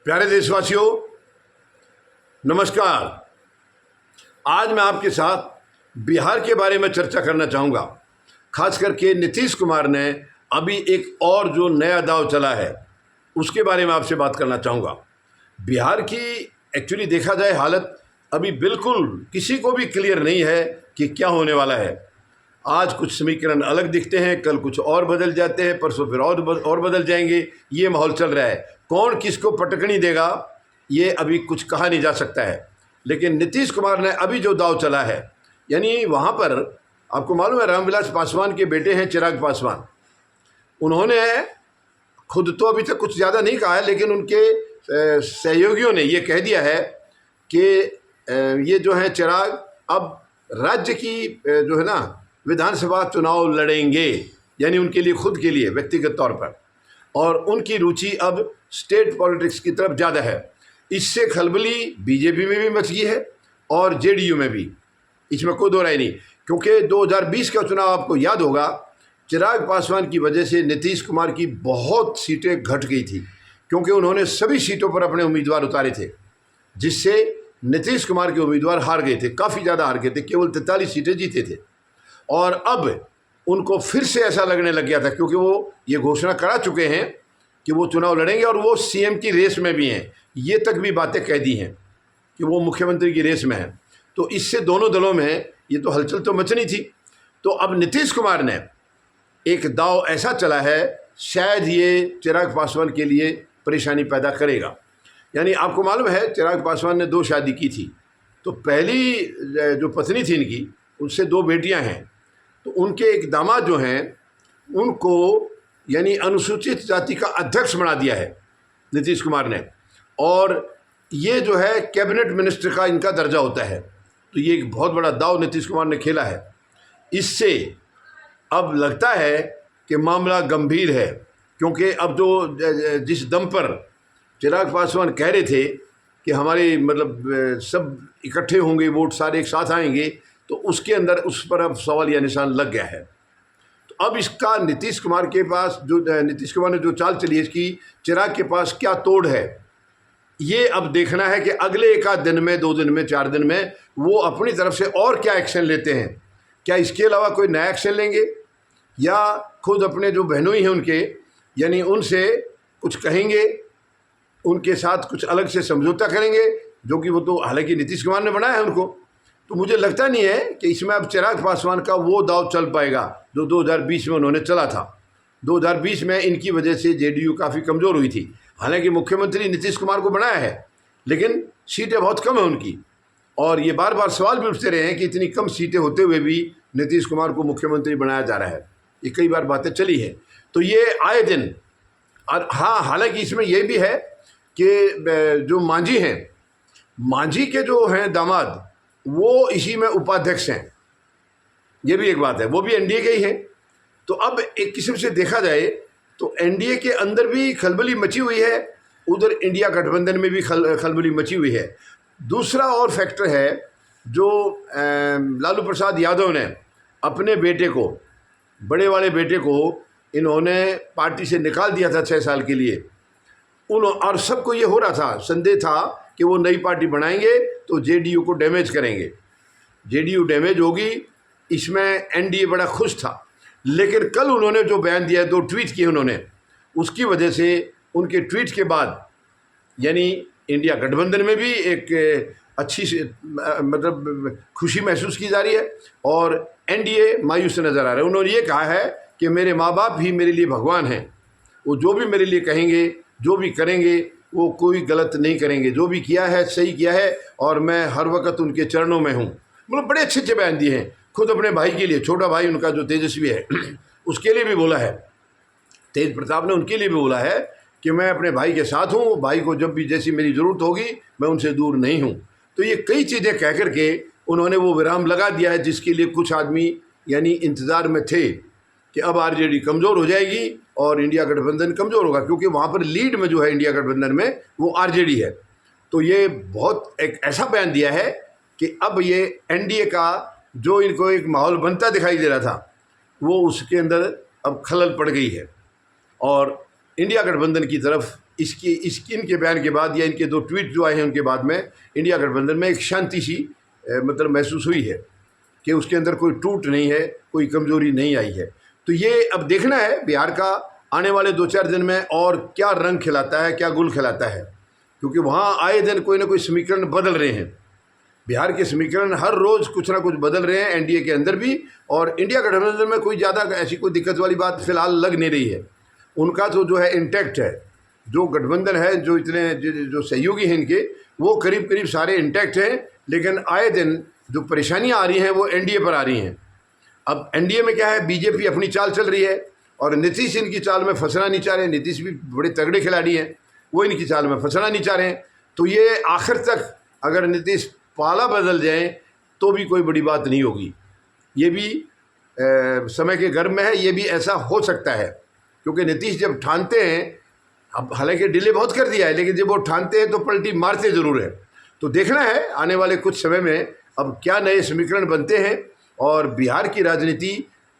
प्यारे देशवासियों, नमस्कार। आज मैं आपके साथ बिहार के बारे में चर्चा करना चाहूँगा। खास करके नीतीश कुमार ने अभी एक और जो नया दांव चला है उसके बारे में आपसे बात करना चाहूँगा। बिहार की एक्चुअली देखा जाए हालत अभी बिल्कुल किसी को भी क्लियर नहीं है कि क्या होने वाला है। आज कुछ समीकरण अलग दिखते हैं, कल कुछ और बदल जाते हैं, परसों फिर और बदल जाएंगे। ये माहौल चल रहा है। कौन किसको पटकनी देगा ये अभी कुछ कहा नहीं जा सकता है। लेकिन नीतीश कुमार ने अभी जो दांव चला है, यानी वहाँ पर आपको मालूम है रामविलास पासवान के बेटे हैं चिराग पासवान। उन्होंने खुद तो अभी तक कुछ ज़्यादा नहीं कहा है, लेकिन उनके सहयोगियों ने ये कह दिया है कि ये जो है चिराग अब राज्य की जो है ना विधानसभा चुनाव लड़ेंगे, यानी उनके लिए खुद के लिए व्यक्तिगत तौर पर, और उनकी रुचि अब स्टेट पॉलिटिक्स की तरफ ज़्यादा है। इससे खलबली बीजेपी में भी मच गई है और जेडीयू में भी, इसमें कोई दो राय नहीं। क्योंकि 2020 का चुनाव आपको याद होगा, चिराग पासवान की वजह से नीतीश कुमार की बहुत सीटें घट गई थी, क्योंकि उन्होंने सभी सीटों पर अपने उम्मीदवार उतारे थे, जिससे नीतीश कुमार के उम्मीदवार हार गए थे, काफ़ी ज़्यादा हार गए थे, केवल 43 सीटें जीते थे। और अब उनको फिर से ऐसा लगने लग गया था, क्योंकि वो ये घोषणा करा चुके हैं कि वो चुनाव लड़ेंगे और वो सीएम की रेस में भी हैं। ये तक भी बातें कह दी हैं कि वो मुख्यमंत्री की रेस में हैं। तो इससे दोनों दलों में ये तो हलचल तो मचनी थी। तो अब नीतीश कुमार ने एक दांव ऐसा चला है, शायद ये चिराग पासवान के लिए परेशानी पैदा करेगा। यानी आपको मालूम है चिराग पासवान ने 2 शादी की थी। तो पहली जो पत्नी थी इनकी, उससे 2 बेटियां हैं। तो उनके एक दामाद जो हैं उनको यानी अनुसूचित जाति का अध्यक्ष बना दिया है नीतीश कुमार ने, और ये जो है कैबिनेट मिनिस्टर का इनका दर्जा होता है। तो ये एक बहुत बड़ा दांव नीतीश कुमार ने खेला है। इससे अब लगता है कि मामला गंभीर है, क्योंकि अब जो जिस दम पर चिराग पासवान कह रहे थे कि हमारे मतलब सब इकट्ठे होंगे, वोट सारे एक साथ आएंगे, तो उसके अंदर उस पर अब सवाल या निशान लग गया है। तो अब इसका नीतीश कुमार के पास जो नीतीश कुमार ने जो चाल चली है, इसकी चिराग के पास क्या तोड़ है, ये अब देखना है कि अगले 1 आध दिन में, 2 दिन में, 4 दिन में वो अपनी तरफ से और क्या एक्शन लेते हैं। क्या इसके अलावा कोई नया एक्शन लेंगे, या खुद अपने जो बहनोई हैं उनके, यानी उनसे कुछ कहेंगे, उनके साथ कुछ अलग से समझौता करेंगे, जो कि वो तो हालांकि नीतीश कुमार ने बनाया है उनको। तो मुझे लगता नहीं है कि इसमें अब चिराग पासवान का वो दांव चल पाएगा जो 2020 में उन्होंने चला था। 2020 में इनकी वजह से जेडीयू काफ़ी कमज़ोर हुई थी। हालांकि मुख्यमंत्री नीतीश कुमार को बनाया है, लेकिन सीटें बहुत कम है उनकी, और ये बार बार सवाल भी उठते रहे हैं कि इतनी कम सीटें होते हुए भी नीतीश कुमार को मुख्यमंत्री बनाया जा रहा है। ये कई बार बातें चली हैं। तो ये आए दिन, और हाँ, हालांकि इसमें यह भी है कि जो मांझी हैं, मांझी के जो हैं दामाद, वो इसी में उपाध्यक्ष हैं। ये भी एक बात है, वो भी एनडीए के ही हैं। तो अब एक किस्म से देखा जाए तो एनडीए के अंदर भी खलबली मची हुई है, उधर इंडिया गठबंधन में भी खलबली मची हुई है। दूसरा और फैक्टर है, जो लालू प्रसाद यादव ने अपने बेटे को, बड़े वाले बेटे को, इन्होंने पार्टी से निकाल दिया था 6 साल के लिए। और सबको ये हो रहा था, संदेह था कि वो नई पार्टी बनाएंगे तो जेडीयू को डैमेज करेंगे, जेडीयू डैमेज होगी। इसमें एनडीए बड़ा खुश था। लेकिन कल उन्होंने जो बयान दिया, 2 ट्वीट किए उन्होंने, उसकी वजह से उनके ट्वीट के बाद यानी इंडिया गठबंधन में भी एक अच्छी मतलब खुशी महसूस की जा रही है, और एनडीए मायूस नज़र आ रहा है। उन्होंने ये कहा है कि मेरे माँ बाप भी मेरे लिए भगवान हैं, वो जो भी मेरे लिए कहेंगे, जो भी करेंगे, वो कोई गलत नहीं करेंगे, जो भी किया है सही किया है, और मैं हर वक्त उनके चरणों में हूँ। मतलब बड़े अच्छे अच्छे बयान दिए हैं। खुद अपने भाई के लिए, छोटा भाई उनका जो तेजस्वी है उसके लिए भी बोला है, तेज प्रताप ने उनके लिए भी बोला है कि मैं अपने भाई के साथ हूँ, भाई को जब भी जैसी मेरी ज़रूरत होगी मैं उनसे दूर नहीं हूँ। तो ये कई चीज़ें कह कर के उन्होंने वो विराम लगा दिया है, जिसके लिए कुछ आदमी यानी इंतज़ार में थे कि अब आरजेडी कमज़ोर हो जाएगी और इंडिया गठबंधन कमज़ोर होगा, क्योंकि वहाँ पर लीड में जो है इंडिया गठबंधन में वो आरजेडी है। तो ये बहुत एक ऐसा बयान दिया है कि अब ये एनडीए का जो इनको एक माहौल बनता दिखाई दे रहा था, वो उसके अंदर अब खलल पड़ गई है, और इंडिया गठबंधन की तरफ इनके बयान के बाद या इनके 2 ट्वीट जो आए हैं उनके बाद में इंडिया गठबंधन में एक शांति सी मतलब महसूस हुई है कि उसके अंदर कोई टूट नहीं है, कोई कमज़ोरी नहीं आई है। तो ये अब देखना है बिहार का आने वाले 2-4 दिन में और क्या रंग खिलाता है, क्या गुल खिलाता है, क्योंकि वहाँ आए दिन कोई ना कोई समीकरण बदल रहे हैं। बिहार के समीकरण हर रोज़ कुछ ना कुछ बदल रहे हैं, एनडीए के अंदर भी, और इंडिया गठबंधन में कोई ज़्यादा ऐसी कोई दिक्कत वाली बात फिलहाल लग नहीं रही है। उनका तो जो है इंटैक्ट है, जो गठबंधन है, जो इतने जो सहयोगी हैं इनके, वो करीब करीब सारे इंटैक्ट हैं। लेकिन आए दिन जो परेशानियां आ रही हैं वो एनडीए पर आ रही हैं। अब एनडीए में क्या है, बीजेपी अपनी चाल चल रही है और नीतीश इनकी चाल में फंसना नहीं चाह रहे हैं। नीतीश भी बड़े तगड़े खिलाड़ी हैं, वो इनकी चाल में फंसना नहीं चाह रहे हैं। तो ये आखिर तक अगर नीतीश पाला बदल जाए तो भी कोई बड़ी बात नहीं होगी। ये भी समय के गर्भ में है, ये भी ऐसा हो सकता है, क्योंकि नीतीश जब ठानते हैं, अब हालांकि डिले बहुत कर दिया है, लेकिन जब वो ठानते हैं तो पलटी मारते ज़रूर है। तो देखना है आने वाले कुछ समय में अब क्या नए समीकरण बनते हैं और बिहार की राजनीति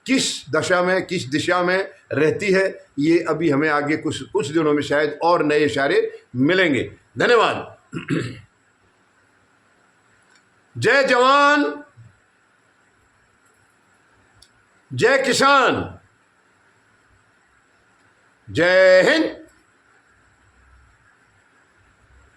किस दशा में, किस दिशा में रहती है, ये अभी हमें आगे कुछ दिनों में शायद और नए इशारे मिलेंगे। धन्यवाद। जय जवान, जय किसान, जय हिंद।